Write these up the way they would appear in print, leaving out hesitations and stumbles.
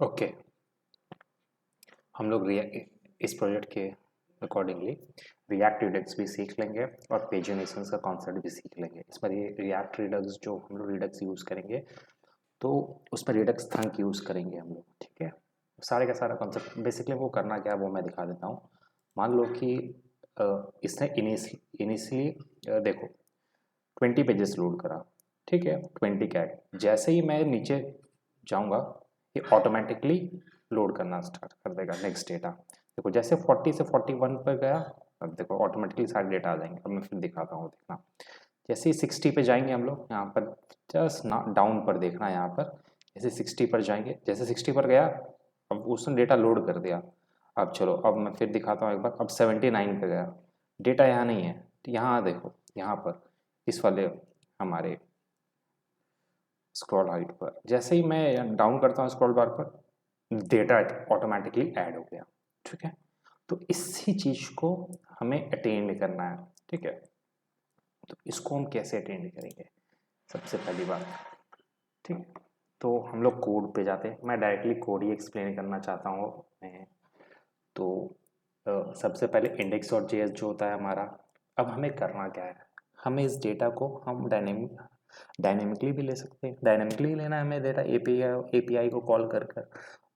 Okay, हम लोग इस प्रोजेक्ट के अकॉर्डिंगली रिएक्ट रिडक्स भी सीख लेंगे और पेजिनेशन का कॉन्सेप्ट भी सीख लेंगे। इस पर ये रिएक्ट रिडक्स जो हम लोग रिडक्स यूज़ करेंगे तो उस पर रिडक्स थंक यूज़ करेंगे हम लोग, ठीक है। सारे का सारा कॉन्सेप्ट बेसिकली वो करना क्या है वो मैं दिखा देता हूँ। मान लो कि इसने इनिशियली देखो 20 पेजेस लोड करा, ठीक है, 20 कैट। जैसे ही मैं नीचे जाऊंगा ये ऑटोमेटिकली लोड करना स्टार्ट कर देगा नेक्स्ट डेटा। देखो जैसे 40 से 41 पर गया, अब देखो ऑटोमेटिकली सारे डेटा आ जाएंगे। अब मैं फिर दिखाता हूँ, देखना। जैसे ही 60 पे जाएंगे हम लोग, यहाँ पर जस्ट ना डाउन पर देखना, यहाँ पर जैसे 60 पर जाएंगे, जैसे 60 पर गया अब उसने डेटा लोड कर दिया। अब चलो, अब मैं फिर दिखाता हूँ एक बार। अब 79 पे गया, डेटा यहाँ नहीं है तो यहाँ देखो, यहाँ पर इस वाले हमारे स्क्रॉल हाइट पर जैसे ही मैं डाउन करता हूँ स्क्रॉल बार पर, डेटा ऑटोमेटिकली ऐड हो गया, ठीक है। तो इसी चीज को हमें अटेंड करना है, ठीक है। तो इसको हम कैसे अटेंड करेंगे, सबसे पहली बात, ठीक। तो हम लोग कोड पे जाते हैं, मैं डायरेक्टली कोड ही एक्सप्लेन करना चाहता हूँ मैं। तो सबसे पहले इंडेक्स और जेएस जो होता है हमारा। अब हमें करना क्या है, हमें इस डेटा को हम डायनेमिकली भी ले सकते हैं। डायनेमिकली लेना है हमें डेटा एपीआई को कॉल कर कर।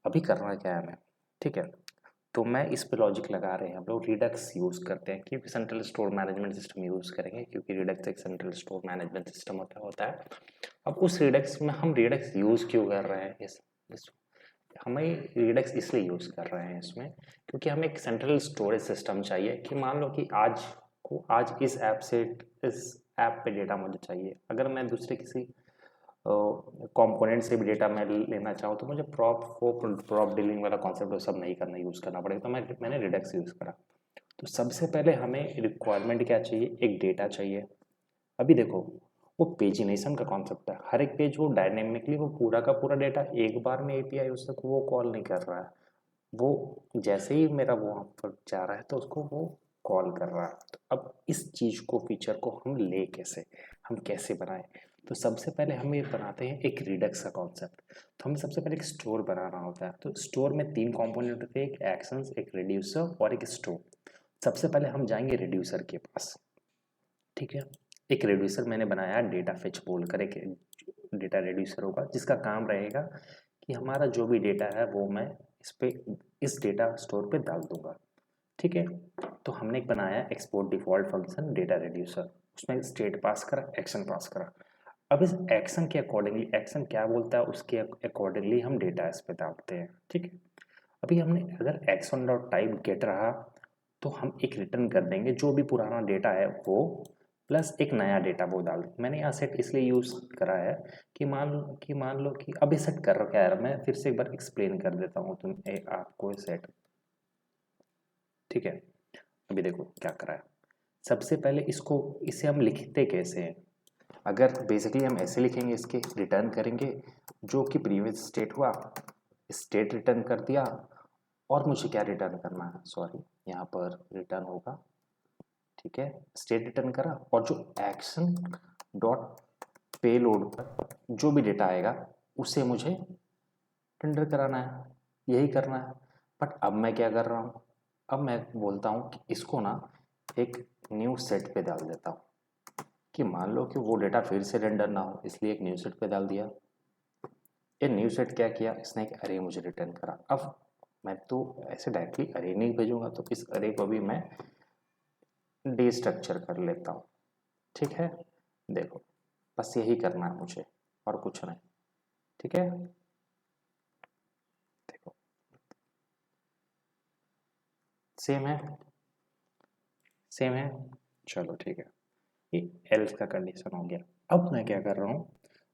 अभी करना क्या है हमें, ठीक है। तो मैं इस पे लॉजिक लगा रहे हैं हम लोग, रिडक्स यूज़ करते हैं क्योंकि central store management system use करेंगे, क्योंकि रिडक्स एक सेंट्रल स्टोर मैनेजमेंट सिस्टम होता है। अब उस रिडक्स में हम रिडक्स यूज़ क्यों कर रहे हैं, इस हमें रिडक्स इसलिए यूज़ कर रहे हैं इसमें क्योंकि हमें एक सेंट्रल स्टोरेज सिस्टम चाहिए कि मान लो कि आज इस ऐप से इस ऐप पे डेटा मुझे चाहिए। अगर मैं दूसरे किसी कंपोनेंट से भी डेटा मैं लेना चाहूँ तो मुझे प्रॉप डीलिंग वाला कॉन्सेप्ट वो सब नहीं करना, यूज़ करना पड़ेगा। तो मैंने रिडक्स यूज़ करा। तो सबसे पहले हमें रिक्वायरमेंट क्या चाहिए, एक डेटा चाहिए। अभी देखो वो पेजिनेशन का कॉन्सेप्ट है, हर एक पेज वो डायनेमिकली वो पूरा का पूरा डेटा एक बार में एपीआई उससे वो कॉल नहीं कर रहा है। वो जैसे ही मेरा वो वहाँ पर जा रहा है तो उसको वो कॉल कर रहा है। तो अब इस चीज़ को, फीचर को हम ले कैसे, हम कैसे बनाएं। तो सबसे पहले हम ये बनाते हैं एक रिडक्स का कॉन्सेप्ट। तो हमें सबसे पहले एक स्टोर बनाना होता है। तो स्टोर में 3 कंपोनेंट होते हैं, एक एक्शंस, एक रिड्यूसर और एक स्टोर। सबसे पहले हम जाएंगे रिड्यूसर के पास, ठीक है। एक रिड्यूसर मैंने बनाया डेटा फेच बोलकर, एक डेटा रिड्यूसर होगा जिसका काम रहेगा कि हमारा जो भी डेटा है वो मैं इस डेटा स्टोर पे डाल दूंगा, ठीक है। तो हमने एक बनाया export default function data reducer, उसमें स्टेट पास करा, एक्शन पास करा। अब इस एक्शन के अकॉर्डिंगली, एक्शन क्या बोलता है उसके अकॉर्डिंगली हम डेटा इस पे डालते हैं, ठीक है। अभी हमने अगर एक्शन डॉट टाइप गेट रहा तो हम एक रिटर्न कर देंगे जो भी पुराना डेटा है वो, प्लस एक नया डेटा वो डाल। मैंने यहाँ सेट इसलिए यूज़ करा है कि मान लो कि अभी सेट कर रखा है, मैं फिर से एक बार एक्सप्लेन कर देता हूँ आपको सेट, ठीक है। अभी देखो क्या करा है। सबसे पहले इसे हम लिखते कैसे हैं, अगर बेसिकली हम ऐसे लिखेंगे, इसके रिटर्न करेंगे जो कि प्रीवियस स्टेट हुआ, स्टेट रिटर्न कर दिया। और मुझे क्या रिटर्न करना है, सॉरी, यहाँ पर रिटर्न होगा, ठीक है। स्टेट रिटर्न करा और जो एक्शन डॉट पेलोड पर जो भी डेटा आएगा उसे मुझे रेंडर कराना है, यही करना है। बट अब मैं क्या कर रहा हूँ, अब मैं बोलता हूँ कि इसको ना एक न्यू सेट पे डाल देता हूँ कि मान लो कि वो डेटा फिर से रेंडर ना हो, इसलिए एक न्यू सेट पे डाल दिया। ये न्यू सेट क्या किया, इसने एक अरे मुझे रिटर्न करा। अब मैं तो ऐसे डायरेक्टली अरे नहीं भेजूंगा, तो इस अरे को भी मैं डिस्ट्रक्चर कर लेता हूँ, ठीक है। देखो बस यही करना है मुझे और कुछ नहीं, ठीक है। देखो सेम है, सेम है, चलो ठीक है। ये एल्स का कंडीशन हो गया। अब मैं क्या कर रहा हूँ,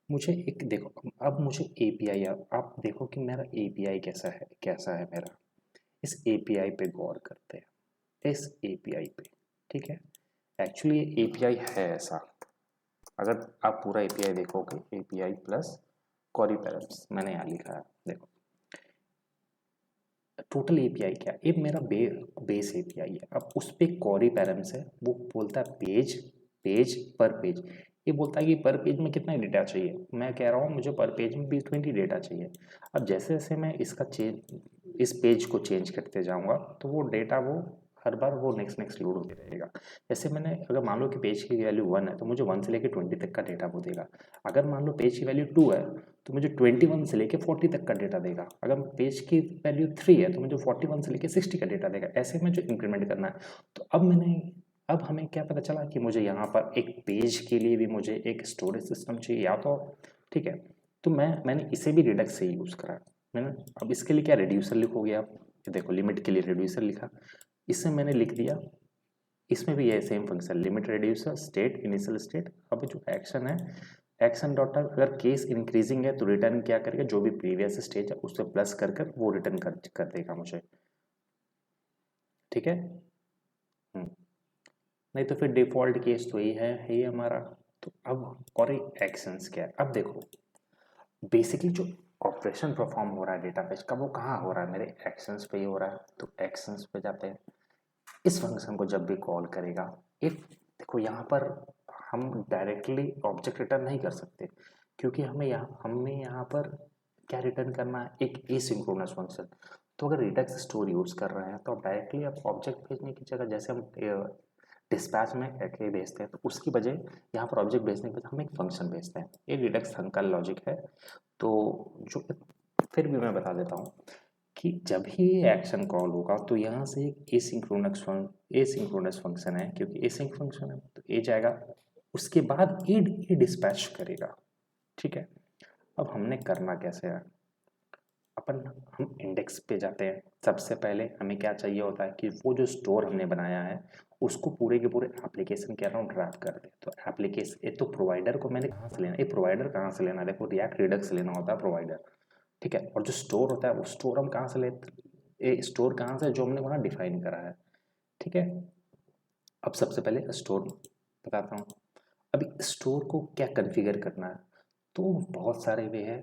मुझे एक देखो, अब मुझे एपीआई, आप देखो कि मेरा एपीआई कैसा है मेरा। इस एपीआई पे गौर करते हैं, इस एपीआई पे, ठीक है। एक्चुअली ये एपीआई है ऐसा, अगर आप पूरा एपीआई देखोगे, एपीआई प्लस क्वेरी पैरामीटर्स मैंने यहाँ लिखा है, देखो टोटल एपीआई क्या, ये मेरा बेस एपीआई है। अब उस पे क्वेरी पैरामीटर्स है, वो बोलता है पेज, पेज पर पेज। ये बोलता है कि पर पेज में कितना डेटा चाहिए, मैं कह रहा हूँ मुझे पर पेज में 20 डेटा चाहिए। अब जैसे जैसे मैं इसका इस पेज को चेंज करते जाऊँगा तो वो डेटा वो हर बार वो नेक्स्ट लोड होते रहेगा। जैसे मैंने अगर मान लो कि पेज की वैल्यू 1 है तो मुझे 1 से लेकर 20 तक का डेटा वो देगा। अगर मान लो पेज की वैल्यू 2 है तो मुझे 21 से लेकर 40 तक का डेटा देगा। अगर पेज की वैल्यू 3 है तो मुझे 41 से लेकर 60 का डेटा देगा। ऐसे में जो इंक्रीमेंट करना है। तो अब हमें क्या पता चला कि मुझे यहाँ पर एक पेज के लिए भी मुझे एक स्टोरेज सिस्टम चाहिए या तो, ठीक है। तो मैंने इसे भी रिडक्स से ही यूज़ करा। मैंने अब इसके लिए क्या रिड्यूसर लिखोगे आप, देखो लिमिट के लिए रिड्यूसर लिखा, इससे मैंने लिख दिया, इसमें भी ये same function limit reducer state initial state. अब जो एक्शन है, एक्शन डॉट अगर केस इंक्रीजिंग है तो रिटर्न क्या करेगा, जो भी प्रीवियस स्टेज है उससे प्लस कर वो रिटर्न कर देगा मुझे, ठीक है। नहीं तो फिर डिफॉल्ट केस तो यही है ये हमारा। तो अब और एक एक्शंस क्या है, अब देखो बेसिकली जो ऑपरेशन परफॉर्म हो रहा है डेटाबेस का वो कहाँ हो रहा है, मेरे एक्शंस पे ही हो रहा है। तो एक्शंस पे जाते हैं, इस फंक्शन को जब भी कॉल करेगा, इफ देखो यहाँ पर हम डायरेक्टली ऑब्जेक्ट रिटर्न नहीं कर सकते क्योंकि हमें यहाँ पर क्या रिटर्न करना है, एक एसिंक्रोनस फंक्शन। तो अगर रिडक्स स्टोर यूज़ कर रहे हैं तो आप डायरेक्टली आप ऑब्जेक्ट भेजने की जगह जैसे हम डिस्पैच में करके भेजते हैं तो उसकी बजाय यहाँ पर ऑब्जेक्ट भेजने के बजाय हम एक फंक्शन भेजते हैं। ये रिडक्स का लॉजिक है। तो जो फिर भी मैं बता देता हूँ कि जब ही ये एक्शन कॉल होगा तो यहाँ से एक एसिंक्रोनस फंक्शन है, क्योंकि एसिंक फंक्शन है तो ए जाएगा, उसके बाद ए डिस्पैच करेगा, ठीक है। अब हमने करना कैसे है, हम इंडेक्स पे जाते हैं। सबसे पहले हमें क्या चाहिए होता है कि वो जो स्टोर हमने बनाया है उसको पूरे के पूरे एप्लीकेशन के अराउंड रैप कर दे। तो एप्लीकेशन तो प्रोवाइडर को मैंने कहाँ से लेना, ये प्रोवाइडर कहाँ से लेना, देखो रिएक्ट रिडक्स से लेना होता है प्रोवाइडर, ठीक है। और जो स्टोर होता है वो स्टोर हम कहाँ से लेते, ये स्टोर कहाँ से, जो हमने वहाँ डिफाइन करा है, ठीक है। अब सबसे पहले स्टोर बताता हूँ। अभी स्टोर को क्या कॉन्फ़िगर करना है, तो बहुत सारे वे हैं।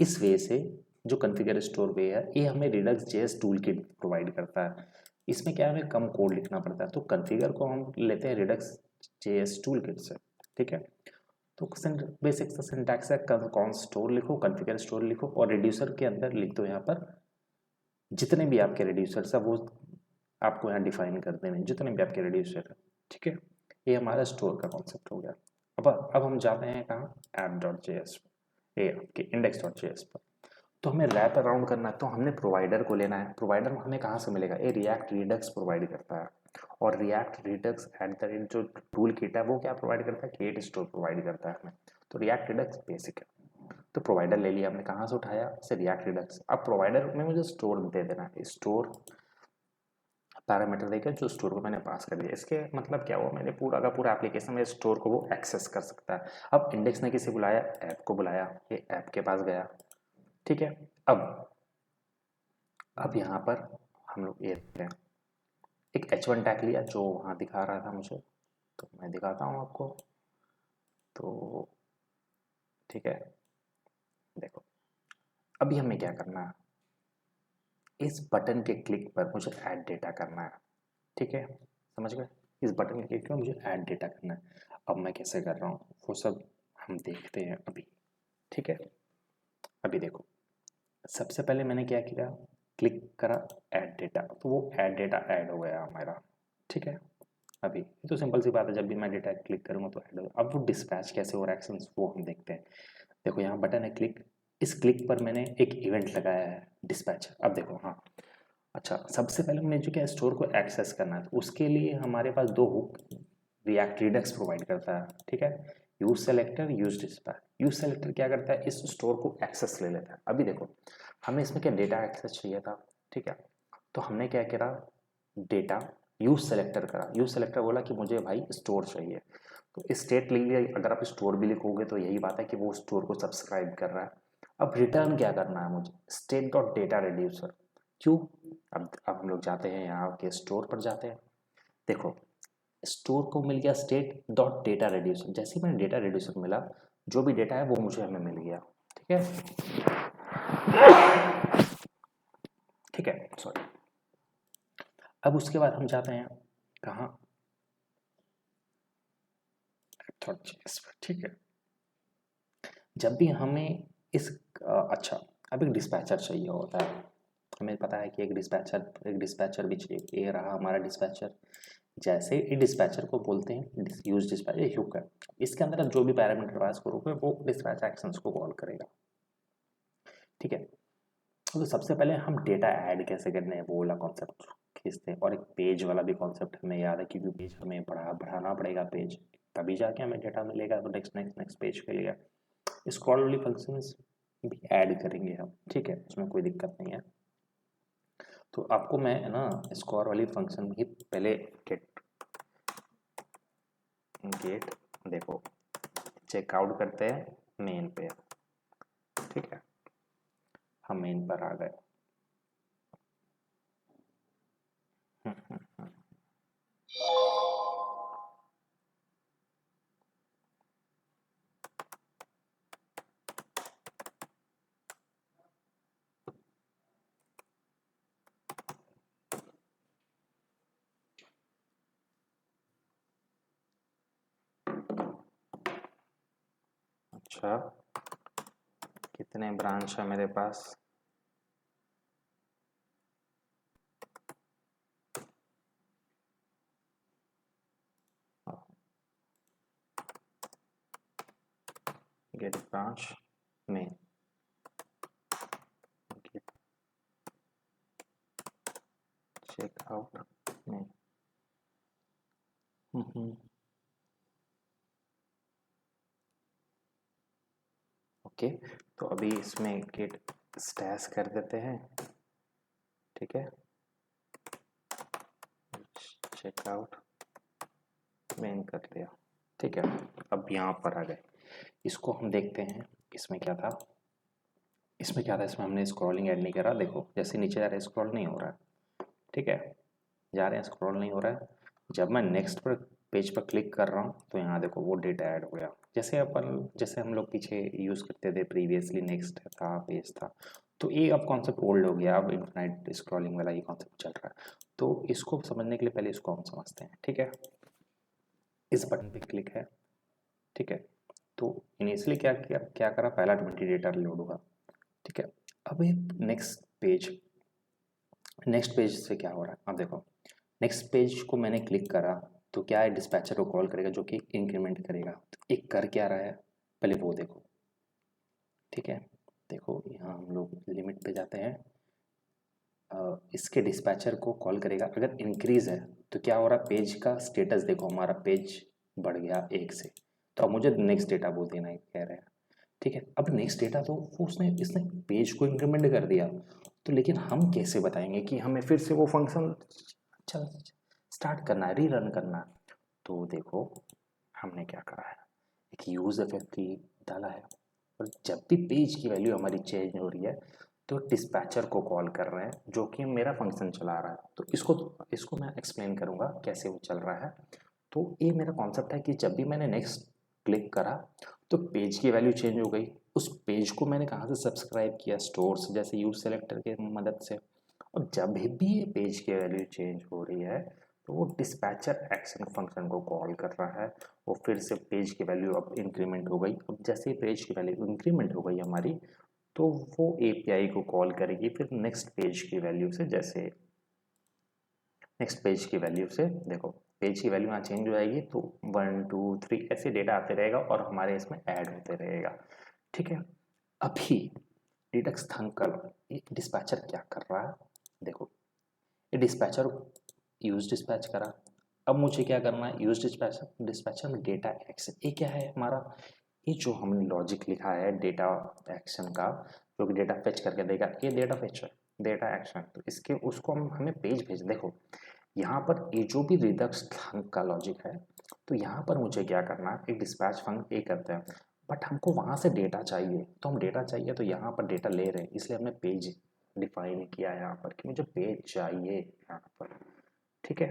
इस वे से जो कॉन्फ़िगर स्टोर वे है ये हमें Redux JS tool kit provide करता है। इसमें क्या हमें कम कोड लिखना पड़ता है, तो कॉन्फ़िगर को हम लेते हैं रिडक्स जेएस टूल किट से, ठीक है। तो बेसिक सा सिंटैक्स है, कौन स्टोर लिखो, कॉन्फ़िगर स्टोर लिखो और रिड्यूसर के अंदर लिख दो यहाँ पर जितने भी आपके रिड्यूसर्स है वो आपको यहाँ डिफाइन कर देने, जितने भी आपके रिड्यूसर है, ठीक है। ये हमारा स्टोर का कॉन्सेप्ट हो गया। अब हम जाते हैं कहाँ, ऐप डॉट जे एस पर, ये आपके इंडेक्स डॉट जे एस पर। तो हमें रैप अराउंड करना है तो हमने प्रोवाइडर को लेना है। प्रोवाइडर हमें कहाँ से मिलेगा, ये रिएक्ट रिडक्स प्रोवाइड करता है। और react Redux at the rate जो टूल किट है वो क्या प्रोवाइड करता है, क्रिएट स्टोर प्रोवाइड करता है हमें। तो रिएक्ट रिडक्स बेसिक है। तो प्रोवाइडर ले लिया हमने, कहाँ से उठाया, से रिएक्ट रिडक्स। अब प्रोवाइडर में मुझे स्टोर दे देना है, स्टोर पैरामीटर देकर जो स्टोर को मैंने पास कर दिया। इसके मतलब क्या हुआ, मैंने पूरा का पूरा एप्लीकेशन में स्टोर को वो एक्सेस कर सकता है। अब इंडेक्स ने किसे बुलाया, ऐप को बुलाया, ये ऐप के पास गया, ठीक है। अब यहाँ पर हम लोग ये देखते हैं, एक H1 टैग लिया जो वहाँ दिखा रहा था मुझे, तो मैं दिखाता हूँ आपको। तो ठीक है, देखो अभी हमें क्या करना है, इस बटन के क्लिक पर मुझे ऐड डेटा करना है, ठीक है, समझ गए। इस बटन के क्लिक पर मुझे ऐड डेटा करना है। अब मैं कैसे कर रहा हूँ वो सब हम देखते हैं अभी, ठीक है। अभी देखो सबसे पहले मैंने क्या किया, क्लिक करा ऐड डेटा, तो वो ऐड डेटा ऐड हो गया हमारा, ठीक है। अभी तो सिंपल सी बात है, जब भी मैं डेटा क्लिक करूँगा तो ऐड होगा। अब वो डिस्पैच कैसे हो रहा है एक्शंस वो हम देखते हैं। देखो यहाँ बटन है क्लिक, इस क्लिक पर मैंने एक इवेंट लगाया है डिस्पैच। अब देखो हाँ, अच्छा सबसे पहले हमने जो क्या स्टोर को एक्सेस करना है, तो उसके लिए हमारे पास दो हुक रिएक्ट रिडक्स प्रोवाइड करता है, ठीक है। Use selector, use dispatch. Use selector क्या करता है, इस स्टोर को एक्सेस ले लेता है। अभी देखो हमें इसमें क्या डेटा एक्सेस चाहिए था, ठीक है। तो हमने क्या करा, डेटा यूज सेलेक्टर करा, यूज सेलेक्टर बोला कि मुझे भाई स्टोर चाहिए, तो स्टेट लिख लिया। अगर आप स्टोर भी लिखोगे तो यही बात है कि वो स्टोर को सब्सक्राइब कर रहा है। अब रिटर्न क्या करना है मुझे, स्टेट डॉट डेटा रिड्यूसर। क्यों, अब हम लोग जाते हैं यहाँ के स्टोर पर जाते हैं। देखो स्टोर को मिल गया स्टेट डॉट डेटा रिड्यूसर, जैसे ही मैंने डेटा रिड्यूसर मिला जो भी डेटा है वो मुझे हमें मिल गया, ठीक है, ठीक है, सॉरी। अब उसके बाद हम जाते हैं कहाँ, डॉट.js पर, ठीक है। जब भी हमें इस अच्छा, अब एक डिस्पैचर चाहिए होता है, हमें पता है कि एक डिस्पैचर भी चाहिए। ये रहा हमारा डिस्पैचर। जैसे ही डिस्पैचर को बोलते हैं यूज डिस्पैचर, ये हुक है, इसके अंदर आप जो भी पैरामीटर पास करोगे वो डिस्पैच एक्शंस को कॉल करेगा, ठीक है। तो सबसे पहले हम डेटा ऐड कैसे करने हैं वो वाला कॉन्सेप्ट खींचते हैं, और एक पेज वाला भी कॉन्सेप्ट हमें याद है, क्योंकि पेज हमें बढ़ाना पड़ेगा पेज, तभी जाके हमें डेटा मिलेगा, तो नेक्स्ट पेज के लिए स्क्रॉल वाली फंक्शंस भी ऐड करेंगे हम, ठीक है, उसमें कोई दिक्कत नहीं है। तो आपको मैं ना स्क्रॉल वाली फंक्शन ही पहले गेट देखो चेकआउट करते हैं मेन पे, ठीक है, हम मेन पर आ गए। अच्छा, कितने ब्रांच है मेरे पास? गेट ब्रांच में चेकआउट में ओके, तो अभी इसमें गेट स्टैश कर देते हैं, ठीक है, चेकआउट मेन कर दिया, ठीक है। अब यहाँ पर आ गए, इसको हम देखते हैं इसमें क्या था। इसमें हमने स्क्रॉलिंग ऐड नहीं करा, देखो जैसे नीचे जा रहा है स्क्रॉल नहीं हो रहा है, ठीक है, जा रहे हैं स्क्रॉल नहीं हो रहा है। जब मैं नेक्स्ट पर पेज पर क्लिक कर रहा हूँ तो यहाँ देखो वो डेटा ऐड हो गया, जैसे हम लोग पीछे यूज़ करते थे प्रीवियसली, नेक्स्ट था, पेज था, तो ये अब कॉन्सेप्ट ओल्ड हो गया, अब इन्फिनाइट स्क्रॉलिंग वाला ये कॉन्सेप्ट चल रहा है। तो इसको समझने के लिए पहले इसको हम समझते हैं, ठीक है। इस बटन पे क्लिक है, ठीक है, तो इनिशियली क्या करा, पहला 20 डेटा लोड होगा, ठीक है। अब एक नेक्स्ट पेज से क्या हो रहा है, अब देखो नेक्स्ट पेज को मैंने क्लिक करा तो क्या है, डिस्पैचर को कॉल करेगा जो कि इंक्रीमेंट करेगा, तो एक कर क्या रहा है पहले वो देखो, ठीक है। देखो यहाँ हम लोग लिमिट पे जाते हैं, इसके डिस्पैचर को कॉल करेगा, अगर इंक्रीज है तो क्या हो रहा है, पेज का स्टेटस देखो, हमारा पेज बढ़ गया 1 से, तो अब मुझे नेक्स्ट डेटा बोल देना है, कह रहे हैं, ठीक है। अब नेक्स्ट डेटा तो वो इसने पेज को इंक्रीमेंट कर दिया, तो लेकिन हम कैसे बताएंगे कि हमें फिर से वो फंक्शन चल स्टार्ट करना है, रीरन करना है। तो देखो हमने क्या करा है, एक यूज इफेक्ट डाला है, और जब भी पेज की वैल्यू हमारी चेंज हो रही है तो डिस्पैचर को कॉल कर रहे हैं जो कि मेरा फंक्शन चला रहा है। तो इसको मैं एक्सप्लेन करूँगा कैसे वो चल रहा है। तो ये मेरा कॉन्सेप्ट है कि जब भी मैंने नेक्स्ट क्लिक करा तो पेज की वैल्यू चेंज हो गई, उस पेज को मैंने कहाँ से सब्सक्राइब किया, स्टोर से, जैसे यूज सेलेक्टर के मदद से। और जब भी ये पेज की वैल्यू चेंज हो रही है तो वो डिस्पैचर एक्शन फंक्शन को कॉल कर रहा है, वो फिर से पेज की वैल्यू अब इंक्रीमेंट हो गई। अब जैसे ही पेज की वैल्यू इंक्रीमेंट हो गई हमारी, तो वो एपीआई को कॉल करेगी फिर नेक्स्ट पेज की वैल्यू से, जैसे नेक्स्ट पेज की वैल्यू से देखो पेज की वैल्यू यहाँ चेंज हो जाएगी, तो 1 2 3 ऐसे डेटा आते रहेगा और हमारे इसमें ऐड होते रहेगा, ठीक है। अभी डिडक्स थंकल ये डिस्पैचर क्या कर रहा है, देखो ये डिस्पैचर यूज डिस्पैच करा, अब मुझे क्या करना है, यूज डिस्पैचर में डेटा एक्शन, ये क्या है हमारा, ये जो हमने लॉजिक लिखा है डेटा एक्शन का, जो कि डेटा फेच करके देगा, ये डेटा फेच है, डेटा एक्शन, तो इसके उसको हमें पेज भेज, देखो यहाँ पर ये जो भी रिडक्स थंक का लॉजिक है, तो यहाँ पर मुझे क्या करना है, एक डिस्पैच फंक्शन ए करते हैं, बट हमको वहाँ से डेटा चाहिए, तो हम डेटा चाहिए तो यहाँ पर डेटा ले रहे हैं, इसलिए हमने पेज डिफाइन किया है यहाँ पर कि मुझे पेज चाहिए यहाँ पर, ठीक है।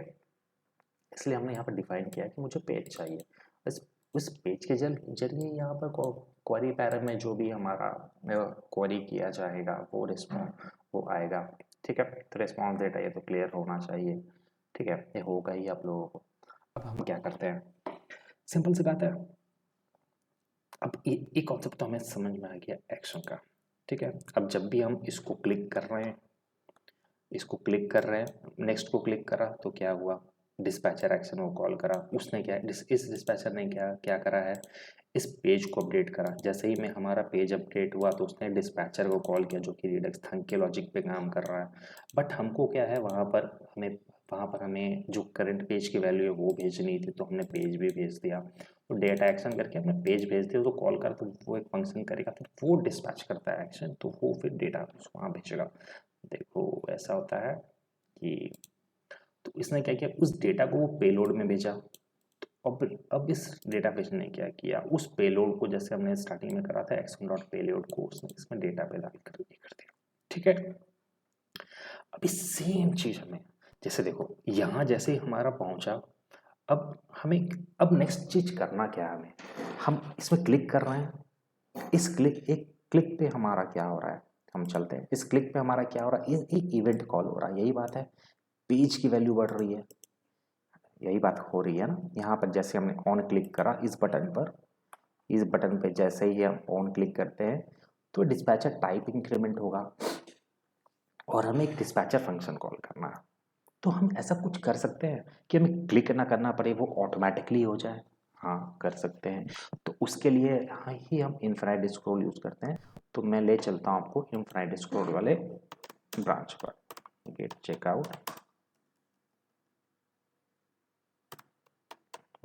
इसलिए हमने यहाँ पर डिफाइन किया कि मुझे पेज चाहिए, बस उस पेज के जरिए यहाँ पर क्वेरी पैरम में जो भी हमारा क्वेरी किया जाएगा वो रिस्पॉन्स वो आएगा, ठीक है। तो रिस्पॉन्स डेटा ये तो क्लियर होना चाहिए, ठीक है, ये होगा ही आप लोगों को। अब हम क्या करते हैं, सिंपल सी बात है, अब ये कॉन्सेप्ट तो हमें समझ में आ गया एक्शन का, ठीक है। अब जब भी हम इसको क्लिक कर रहे हैं, इसको क्लिक कर रहे हैं, नेक्स्ट को क्लिक करा तो क्या हुआ, डिस्पैचर एक्शन को कॉल करा। उसने क्या इस डिस्पैचर ने क्या क्या करा है, इस पेज को अपडेट करा। जैसे ही में हमारा पेज अपडेट हुआ तो उसने डिस्पैचर को कॉल किया जो कि रेडक्स थंक के लॉजिक पे काम कर रहा है। बट हमको क्या है, वहाँ पर हमें जो करंट पेज की वैल्यू है वो भेजनी थी, तो हमने पेज भी भेज दिया। तो डेटा एक्शन करके हमने पेज भेज दिया, तो कॉल कर, तो वो एक फंक्शन करेगा, फिर वो डिस्पैच करता है एक्शन, तो वो फिर डेटा उसको वहाँ भेजेगा। देखो ऐसा होता है कि, तो इसने क्या किया, उस डेटा को वो पेलोड में भेजा। तो अब इस डेटाबेस ने क्या किया, उस पेलोड को जैसे हमने स्टार्टिंग में करा था एक्शन डॉट पेलोड को, उसने इसमें डेटा पे डाल कर ये कर दिया, ठीक है। अभी सेम चीज हमें, जैसे देखो यहाँ जैसे ही हमारा पहुंचा, अब हमें, अब नेक्स्ट चीज करना क्या है, हमें, हम इसमें क्लिक कर रहे हैं, इस एक क्लिक पे हमारा क्या हो रहा है, हम चलते हैं, इस क्लिक पे हमारा क्या हो रहा है, एक इवेंट कॉल हो रहा है, यही बात है, पेज की वैल्यू बढ़ रही है, यही बात हो रही है ना। यहाँ पर जैसे हमने ऑन क्लिक करा इस बटन पर, इस बटन पे जैसे ही हम ऑन क्लिक करते हैं तो डिस्पैचर टाइप इंक्रीमेंट होगा और हमें एक डिस्पैचर फंक्शन कॉल करना है। तो हम ऐसा कुछ कर सकते हैं कि हमें क्लिक ना करना पड़े, वो ऑटोमेटिकली हो जाए। हाँ कर सकते हैं। तो उसके लिए हाँ ही हम इनफाइनाइट स्क्रॉल यूज करते हैं। तो मैं ले चलता हूँ आपको इनफाइनाइट स्क्रॉल वाले ब्रांच पर, git checkout,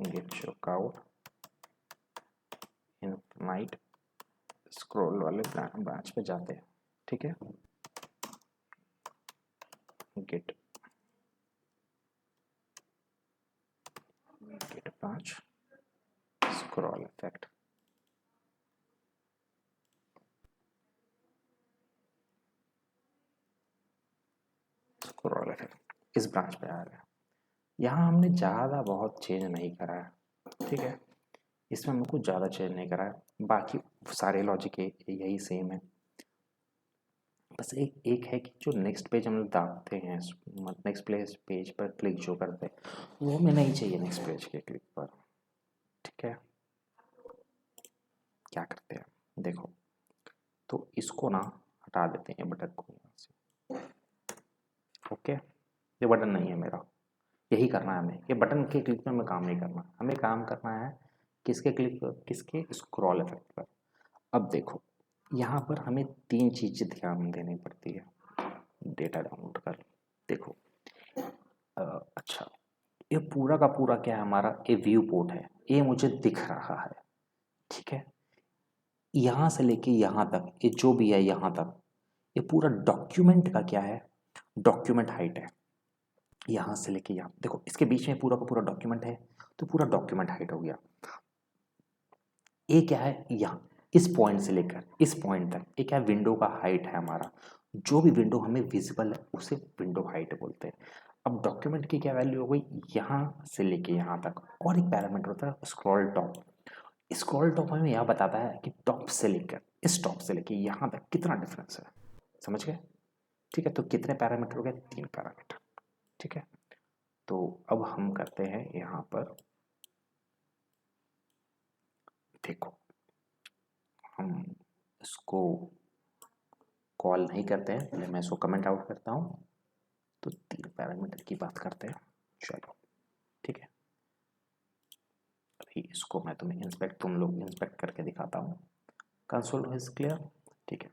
git checkout infinite scroll वाले ब्रांच पे जाते हैं, ठीक है। Git branch scroll effect, scroll effect इस ब्रांच पे आ रहा है। यहाँ हमने ज़्यादा बहुत चेंज नहीं करा है, ठीक है। इसमें हमने कुछ ज़्यादा चेंज नहीं करा है, बाकी सारे लॉजिक यही सेम है। बस एक है कि जो नेक्स्ट पेज हम लोग दाबते हैं, नेक्स्ट पेज पर क्लिक जो करते हैं वो हमें नहीं चाहिए नेक्स्ट पेज के क्लिक पर, ठीक है। क्या करते हैं देखो, तो इसको ना हटा देते हैं बटन को यहाँ से, ओके। ये बटन नहीं है मेरा, यही करना है हमें, ये बटन के क्लिक में हमें काम नहीं करना, हमें काम करना है किसके क्लिक पर, किसके स्क्रॉल इफेक्ट पर। अब देखो यहाँ पर हमें तीन चीज़ें ध्यान देनी पड़ती है डेटा डाउनलोड कर। देखो अच्छा, ये पूरा का पूरा क्या है, हमारा ये व्यू पोर्ट है, ये मुझे दिख रहा है, ठीक है। यहाँ से लेके यहाँ तक ये जो भी है यहाँ तक, ये पूरा डॉक्यूमेंट का क्या है, डॉक्यूमेंट हाइट है। यहाँ से लेके यहाँ देखो, इसके बीच में पूरा का पूरा डॉक्यूमेंट है, तो पूरा डॉक्यूमेंट हाइट हो गया। ये क्या है, यहाँ इस पॉइंट से लेकर इस पॉइंट तक ये क्या है, विंडो का हाइट है हमारा। जो भी विंडो हमें विजिबल है उसे विंडो हाइट बोलते हैं। अब डॉक्यूमेंट की क्या वैल्यू हो गई, यहाँ से लेके यहाँ तक। और एक पैरामीटर होता है स्क्रॉल टॉप। स्क्रॉल टॉप हमें यह बताता है कि टॉप से लेकर इस टॉप से लेकर यहाँ तक कितना डिफरेंस है, समझ गए, ठीक है। तो कितने पैरामीटर हो गए, 3 पैरामीटर, ठीक है। तो अब हम करते हैं यहाँ पर, देखो हम इसको कॉल नहीं करते हैं, पहले मैं इसको कमेंट आउट करता हूँ। तो 3 पैरामीटर की बात करते हैं, चलो ठीक है। अभी इसको मैं तुम्हें तुम लोग इंस्पेक्ट करके दिखाता हूँ। कंसोल इज क्लियर, ठीक है।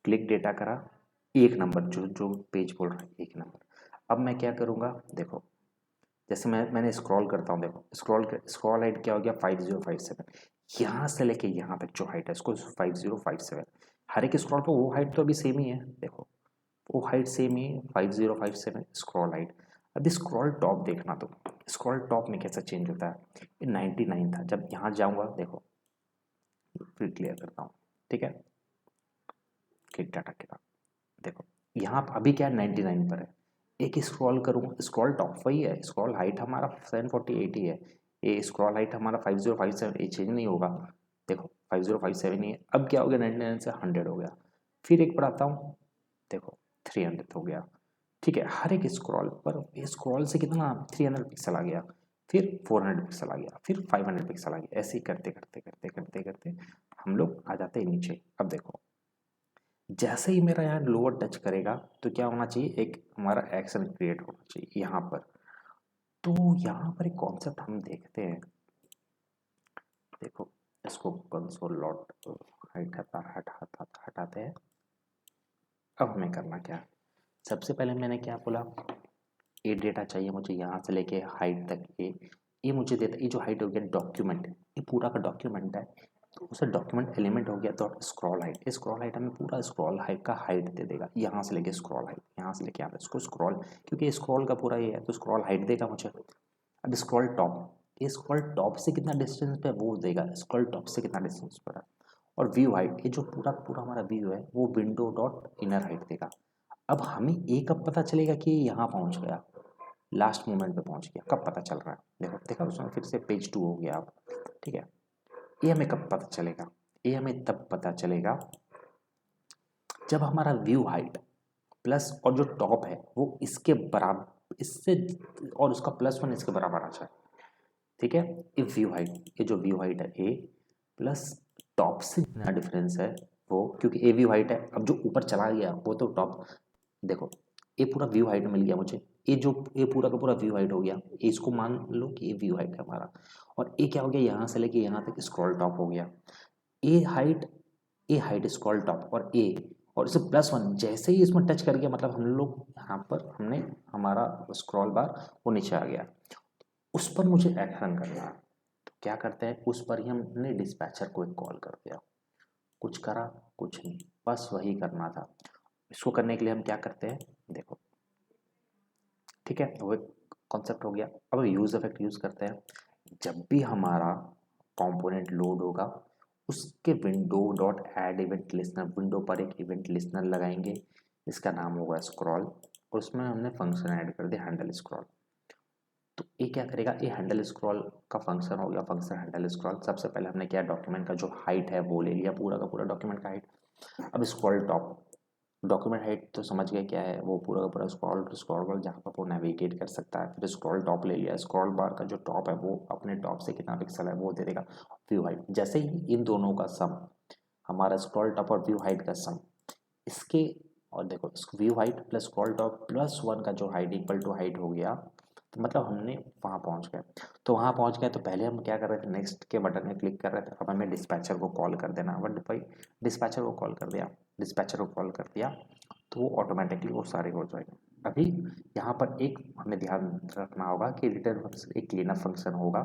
क्लिक डेटा करा, एक नंबर, जो जो पेज बोल रहा है एक नंबर। अब मैं क्या करूँगा, देखो जैसे मैंने स्क्रॉल करता हूँ, देखो स्क्रॉल हाइट क्या हो गया, 5057। यहाँ से लेके यहाँ तक जो हाइट है इसको 5057। हर एक स्क्रॉल पर वो हाइट तो अभी सेम ही है, देखो वो हाइट सेम ही है 5057 स्क्रॉल हाइट। अभी स्क्रॉल टॉप देखना, तो स्क्रॉल टॉप में कैसा चेंज होता है, ये 99 था। जब यहाँ जाऊँगा देखो, फिर क्लियर करता हूँ, ठीक है। क्लिक डाटा के बाद देखो यहाँ अभी क्या 99 पर है। एक स्क्रॉल करूँ, स्क्रॉल टॉप वही है, स्क्रॉल हाइट हमारा 748 ही है, ये स्क्रॉल हाइट हमारा 5057, ये चेंज नहीं होगा। देखो 5057 ही है। अब क्या हो गया, 99 से 100 हो गया। फिर एक बढ़ाता हूँ, देखो 300 हो गया, ठीक है। हर एक स्क्रॉल पर स्क्रॉल से कितना 300 पिक्सल आ गया। फिर 400 पिक्सल आ गया, फिर 500 पिक्सल आ गया, ऐसे ही करते करते करते करते करते हम लोग आ जाते हैं नीचे। अब देखो जैसे ही मेरा यहाँ लोअर टच करेगा तो क्या होना चाहिए, एक हमारा एक्शन क्रिएट होना चाहिए यहाँ पर। तो यहाँ पर एक कॉन्सेप्ट हम देखते हैं, देखो इसको कंसोल लॉट हाइट हटाते हैं। अब हमें करना क्या है, सबसे पहले मैंने क्या बोला, ये डेटा चाहिए मुझे यहाँ से लेके हाइट तक, ये मुझे देता, ये जो हाइट हो गया डॉक्यूमेंट, ये पूरा का डॉक्यूमेंट है, तो उसे डॉक्यूमेंट एलिमेंट हो गया dot scroll height. Scroll height हमें पूरा स्क्रॉल हाइट का हाइट दे देगा, यहाँ से लेके स्क्रॉल हाइट, यहाँ से लेके यहाँ पे इसको स्क्रॉल, क्योंकि स्क्रॉल का पूरा ये है तो स्क्रॉल हाइट देगा मुझे। अब स्क्रॉल टॉप, ये स्क्रॉल टॉप से कितना डिस्टेंस पे वो देगा, स्क्रॉल टॉप से कितना डिस्टेंस पर है। और व्यू हाइट, ये जो पूरा पूरा हमारा व्यू है वो विंडो डॉट इनर हाइट देगा। अब हमें ये कब पता चलेगा कि ये यहाँ पहुँच गया, लास्ट मोमेंट पे पहुँच गया, कब पता चल रहा है, देखो देखा उसमें फिर से पेज 2 हो गया अब, ठीक है। ये हमें कब पता चलेगा, ये हमें तब पता चलेगा जब हमारा व्यू हाइट प्लस और जो टॉप है वो इसके बराबर, इससे और उसका +1 इसके बराबर आना चाहिए, ठीक है। ये व्यू हाइट, ये जो व्यू हाइट है ए प्लस टॉप से जितना डिफरेंस है वो, क्योंकि ए व्यू हाइट है, अब जो ऊपर चला गया वो तो टॉप, देखो ये पूरा व्यू हाइट मिल गया मुझे, ये जो ये पूरा का पूरा व्यू हाइट हो गया, इसको मान लो कि ये व्यू हाइट है हमारा। और ये क्या हो गया, यहाँ से लेके यहाँ तक स्क्रॉल टॉप हो गया, ए हाइट स्क्रॉल टॉप और ए, और इसे +1 जैसे ही इसमें टच कर गया मतलब हम लोग यहाँ पर हमने हमारा स्क्रॉल बार वो नीचे आ गया, उस पर मुझे एक्शन करना है। तो क्या करते हैं, उस पर ही हमने डिस्पैचर को एक कॉल कर दिया, कुछ करा कुछ नहीं, बस वही करना था। इसको करने के लिए हम क्या करते हैं, देखो ठीक है, वो एक कॉन्सेप्ट हो गया। अब यूज इफेक्ट यूज करते हैं, जब भी हमारा कंपोनेंट लोड होगा उसके window dot add event listener, window पर एक इवेंट लिस्नर लगाएंगे, इसका नाम होगा स्क्रॉल, और उसमें हमने फंक्शन ऐड कर दिया हैंडल स्क्रॉल। तो ये क्या करेगा, ये हैंडल स्क्रॉल का फंक्शन हो गया, फंक्शन हैंडल स्क्रॉल। सबसे पहले हमने क्या डॉक्यूमेंट का जो हाइट है वो ले लिया, पूरा का पूरा डॉक्यूमेंट का हाइट। अब स्क्रॉल टॉप, डॉक्यूमेंट हाइट तो समझ गए क्या है, वो पूरा का पूरा स्क्रॉल टू स्क्रॉल बार जहाँ पर वो नेविगेट कर सकता है। फिर स्क्रॉल टॉप ले लिया, स्क्रॉल बार का जो टॉप है वो अपने टॉप से कितना पिक्सल है वो दे देगा व्यू हाइट। जैसे ही इन दोनों का सम, हमारा स्क्रॉल टॉप और व्यू हाइट का सम, इसके, और देखो view height plus scroll top +1 का जो हाइट इक्वल टू हाइट हो गया, तो मतलब हमने वहाँ पहुँच गए। तो वहाँ पहुँच गए तो पहले हम क्या कर रहे थे, नेक्स्ट के बटन में क्लिक कर रहे थे, अब हमें डिस्पैचर को कॉल कर देना। बट भाई डिस्पैचर को कॉल कर दिया, डिस्पैचर को कॉल कर दिया तो वो ऑटोमेटिकली वो सारे हो जाएगा। अभी यहाँ पर एक हमें ध्यान रखना होगा कि रिटर्न फंक्शन एक क्लीनअप फंक्शन होगा,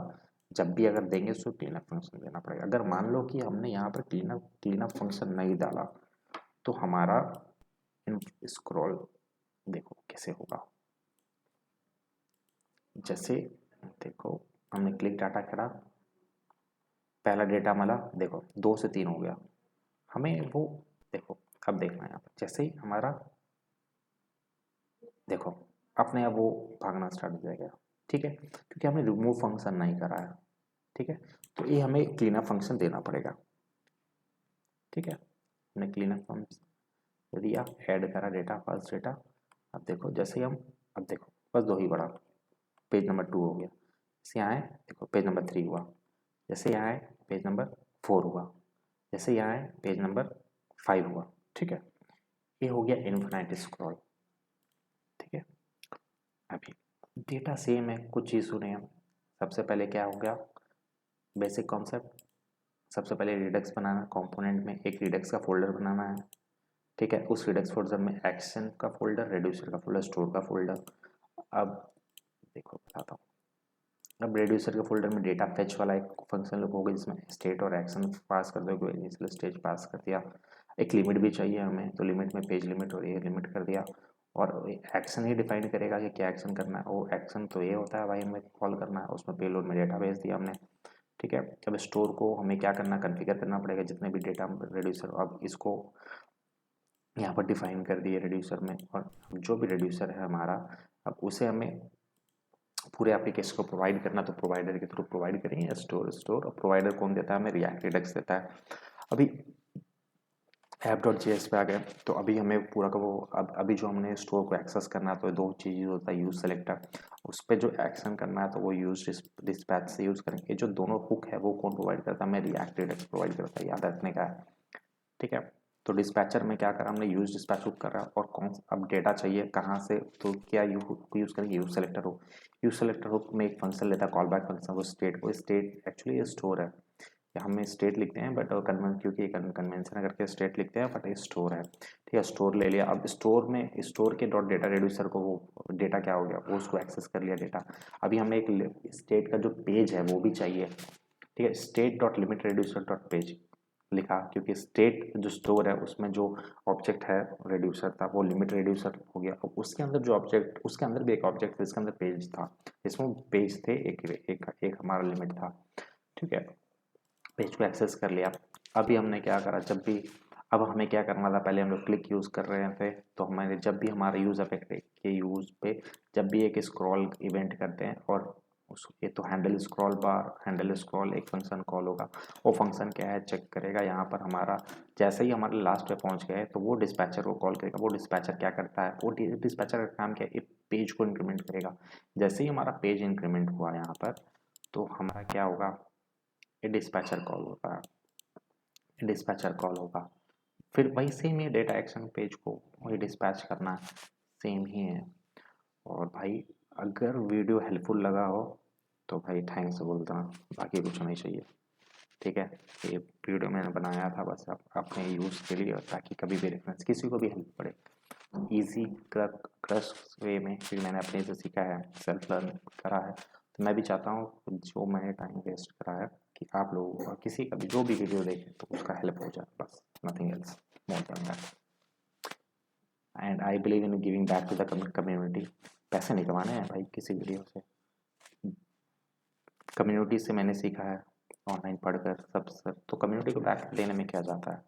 जब भी अगर देंगे तो क्लीनअप फंक्शन देना पड़ेगा। अगर मान लो कि हमने यहाँ पर क्लीनअप फंक्शन नहीं डाला तो हमारा स्क्रॉल देखो कैसे होगा, जैसे देखो हमने क्लिक डाटा करा, पहला डेटा मिला, देखो 2 से 3 हो गया, हमें वो देखो अब देखना है यहाँ पर, जैसे ही हमारा देखो अपने आप वो भागना स्टार्ट हो जाएगा, ठीक है, क्योंकि हमने रिमूव फंक्शन नहीं करा है, ठीक है। तो ये हमें क्लीनअप फंक्शन देना पड़ेगा, ठीक है। हमने क्लीनअप फंक्शन दिया, ऐड करा डेटा, फर्स्ट डेटा। अब देखो जैसे ही हम, अब देखो बस 2 ही बढ़ा, पेज नंबर 2 हो गया, जैसे यहाँ आए देखो पेज नंबर 3 हुआ, जैसे यहाँ आए पेज नंबर 4 हुआ, जैसे यहाँ आए पेज नंबर 5 हुआ, ठीक है। ये हो गया इनफिनाइट स्क्रॉल, ठीक है। अभी डेटा सेम है, कुछ चीज़ सुने हम, सबसे पहले क्या हो गया, बेसिक कॉन्सेप्ट, सबसे पहले रिडक्स बनाना, कंपोनेंट में एक रिडक्स का फोल्डर बनाना है, ठीक है। उस रिडक्स फोल्डर में एक्शन का फोल्डर, रेड्यूसर का फोल्डर, स्टोर का फोल्डर। अब देखो बताता हूँ, अब रेड्यूसर के फोल्डर में डेटा फेच वाला एक फंक्शन होगा जिसमें स्टेट और एक्शन पास कर दोगे, इनिशियल स्टेज पास कर दिया, एक लिमिट भी चाहिए हमें तो लिमिट में पेज लिमिट और ये लिमिट कर दिया, और एक्शन ही डिफाइन करेगा कि क्या एक्शन करना है। वो एक्शन तो ये होता है भाई हमें कॉल करना है, उसमें पेलोड में डेटा भेज दिया हमने, ठीक है। अब स्टोर को हमें क्या करना, कन्फिगर करना पड़ेगा जितने भी डेटा रेड्यूसर, अब इसको यहाँ पर डिफाइन कर दिए रेड्यूसर में, और जो भी रेड्यूसर है हमारा अब उसे हमें पूरे एप्लीकेशन को प्रोवाइड करना, तो प्रोवाइडर के थ्रू प्रोवाइड करेंगे, स्टोर और प्रोवाइडर कौन देता है हमें, रिएक्ट रिडक्स देता है। अभी app.js पे आ गए। तो अभी हमें पूरा का वो अभी जो हमने स्टोर को एक्सेस करना है तो दो चीज़ होता है, यूज सेलेक्टर, उस पर जो एक्शन करना है तो वो यूज डिस्पैच से यूज़ करेंगे। जो दोनों हुक है वो कौन प्रोवाइड करता है? हमें रिएक्ट रेडिक्स प्रोवाइड करता है, याद रखने का है, ठीक है। तो डिस्पैचर में क्या करा हमने, यूज डिस्पैच हुक करा, और कौन अब डेटा चाहिए कहाँ से, तो क्या यूज़ करेंगे, use selector hook. Use selector hook में एक फंक्शन लेता है कॉल बैक फंक्शन, वो स्टेट एक्चुअली ये स्टोर है, हम स्टेट लिखते हैं बट क्योंकि कन्वेंशन करके स्टेट लिखते हैं, बट ये स्टोर है, ठीक है। स्टोर ले लिया, अब स्टोर में स्टोर के डॉट डेटा रेड्यूसर को वो डेटा क्या हो गया, वो उसको एक्सेस कर लिया डेटा। अभी हमें एक स्टेट का जो पेज है वो भी चाहिए, ठीक है। State dot limit reducer dot page लिखा, क्योंकि स्टेट जो स्टोर है उसमें जो ऑब्जेक्ट है रेड्यूसर था वो लिमिट रेड्यूसर हो गया। अब उसके अंदर जो ऑब्जेक्ट, उसके अंदर भी एक ऑब्जेक्ट था, इसके अंदर पेज था, इसमें पेज थे, एक हमारा लिमिट था, ठीक है। पेज को एक्सेस कर लिया। अभी हमने क्या करा, जब भी अब हमें क्या करना था, पहले हम लोग क्लिक यूज़ कर रहे थे, तो हमारे जब भी हमारा यूज़ अफेक्ट के यूज़ पे जब भी एक स्क्रॉल इवेंट करते हैं, और ये तो हैंडल स्क्रॉल एक फंक्शन कॉल होगा, वो फंक्शन क्या है चेक करेगा। यहाँ पर हमारा जैसे ही हमारे लास्ट पे पहुँच गए तो वो डिस्पैचर को कॉल करेगा। वो डिस्पैचर क्या करता है, वो डिस्पैचर का काम क्या है, एक पेज को इंक्रीमेंट करेगा। जैसे ही हमारा पेज इंक्रीमेंट हुआ यहाँ पर, तो हमारा क्या होगा, ये डिस्पैचर कॉल होता है, डिस्पैचर कॉल होगा। फिर वही सेम ही डेटा एक्शन पेज को वही डिस्पैच करना है, सेम ही है। और भाई अगर वीडियो हेल्पफुल लगा हो तो भाई थैंक्स बोलता हूँ, बाकी कुछ नहीं चाहिए, ठीक है। ये वीडियो मैंने बनाया था बस आप अपने यूज़ के लिए, और ताकि कभी भी रेफरेंस किसी को भी हेल्प पड़े ईजी क्रश वे में, क्योंकि मैंने अपने से सीखा है, सेल्फ लर्न करा है, तो मैं भी चाहता हूँ जो मैंने टाइम वेस्ट करा है कि आप लोगों का किसी का भी जो भी वीडियो देखे तो उसका हेल्प हो जाए, बस nothing else more than that. And I believe in giving back to the community. पैसे नहीं कमाने हैं भाई किसी वीडियो से, कम्युनिटी से मैंने सीखा है ऑनलाइन पढ़कर सब, तो कम्युनिटी को बैक देने में क्या जाता है।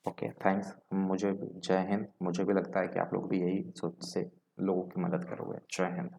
ओके थैंक्स, मुझे जय हिंद। मुझे भी लगता है कि आप लोग भी यही सोच से लोगों की मदद करोगे। जय हिंद।